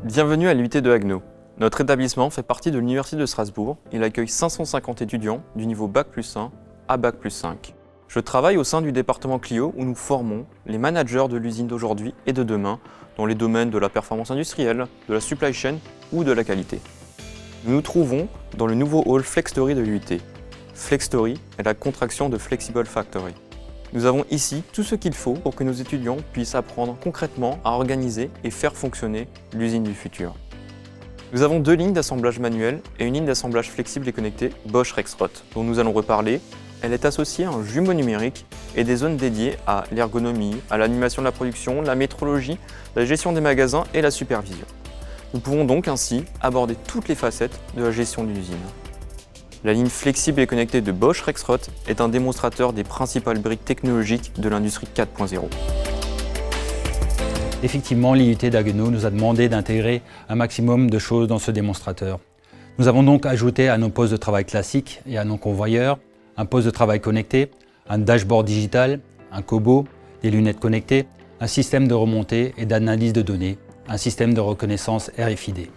Bienvenue à l'UIT de Haguenau. Notre établissement fait partie de l'Université de Strasbourg. Il accueille 550 étudiants du niveau Bac+1 à Bac+5. Je travaille au sein du département Clio où nous formons les managers de l'usine d'aujourd'hui et de demain dans les domaines de la performance industrielle, de la supply chain ou de la qualité. Nous nous trouvons dans le nouveau hall FlexStory de l'UIT. FlexStory est la contraction de Flexible Factory. Nous avons ici tout ce qu'il faut pour que nos étudiants puissent apprendre concrètement à organiser et faire fonctionner l'usine du futur. Nous avons 2 lignes d'assemblage manuel et une ligne d'assemblage flexible et connectée Bosch Rexroth, dont nous allons reparler. Elle est associée à un jumeau numérique et des zones dédiées à l'ergonomie, à l'animation de la production, la métrologie, la gestion des magasins et la supervision. Nous pouvons donc ainsi aborder toutes les facettes de la gestion d'une usine. La ligne flexible et connectée de Bosch Rexroth est un démonstrateur des principales briques technologiques de l'industrie 4.0. Effectivement, l'IUT d'Haguenau nous a demandé d'intégrer un maximum de choses dans ce démonstrateur. Nous avons donc ajouté à nos postes de travail classiques et à nos convoyeurs un poste de travail connecté, un dashboard digital, un cobo, des lunettes connectées, un système de remontée et d'analyse de données, un système de reconnaissance RFID.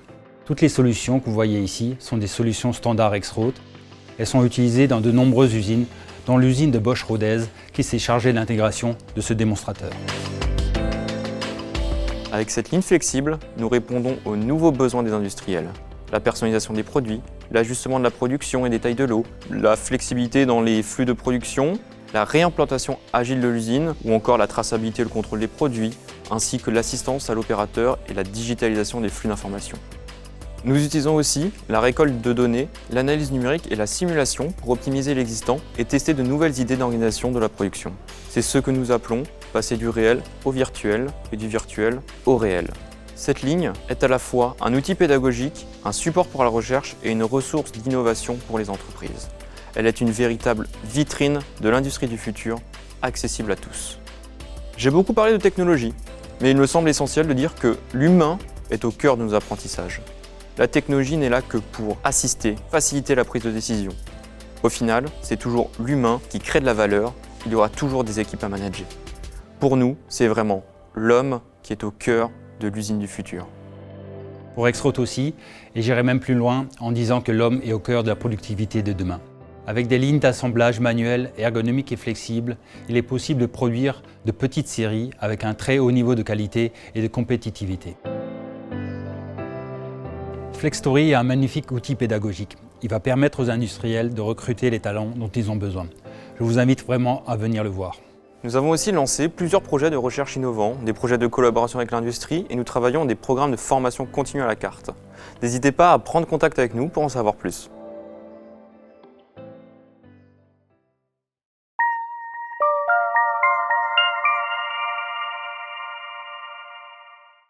Toutes les solutions que vous voyez ici sont des solutions standard Rexroth. Elles sont utilisées dans de nombreuses usines, dont l'usine de Bosch Rodez qui s'est chargée de l'intégration de ce démonstrateur. Avec cette ligne flexible, nous répondons aux nouveaux besoins des industriels. La personnalisation des produits, l'ajustement de la production et des tailles de lots, la flexibilité dans les flux de production, la réimplantation agile de l'usine ou encore la traçabilité et le contrôle des produits, ainsi que l'assistance à l'opérateur et la digitalisation des flux d'informations. Nous utilisons aussi la récolte de données, l'analyse numérique et la simulation pour optimiser l'existant et tester de nouvelles idées d'organisation de la production. C'est ce que nous appelons passer du réel au virtuel et du virtuel au réel. Cette ligne est à la fois un outil pédagogique, un support pour la recherche et une ressource d'innovation pour les entreprises. Elle est une véritable vitrine de l'industrie du futur, accessible à tous. J'ai beaucoup parlé de technologie, mais il me semble essentiel de dire que l'humain est au cœur de nos apprentissages. La technologie n'est là que pour assister, faciliter la prise de décision. Au final, c'est toujours l'humain qui crée de la valeur, il y aura toujours des équipes à manager. Pour nous, c'est vraiment l'homme qui est au cœur de l'usine du futur. Pour Rexroth aussi, et j'irai même plus loin en disant que l'homme est au cœur de la productivité de demain. Avec des lignes d'assemblage manuelles, ergonomiques et flexibles, il est possible de produire de petites séries avec un très haut niveau de qualité et de compétitivité. FlexStory est un magnifique outil pédagogique. Il va permettre aux industriels de recruter les talents dont ils ont besoin. Je vous invite vraiment à venir le voir. Nous avons aussi lancé plusieurs projets de recherche innovants, des projets de collaboration avec l'industrie et nous travaillons des programmes de formation continue à la carte. N'hésitez pas à prendre contact avec nous pour en savoir plus.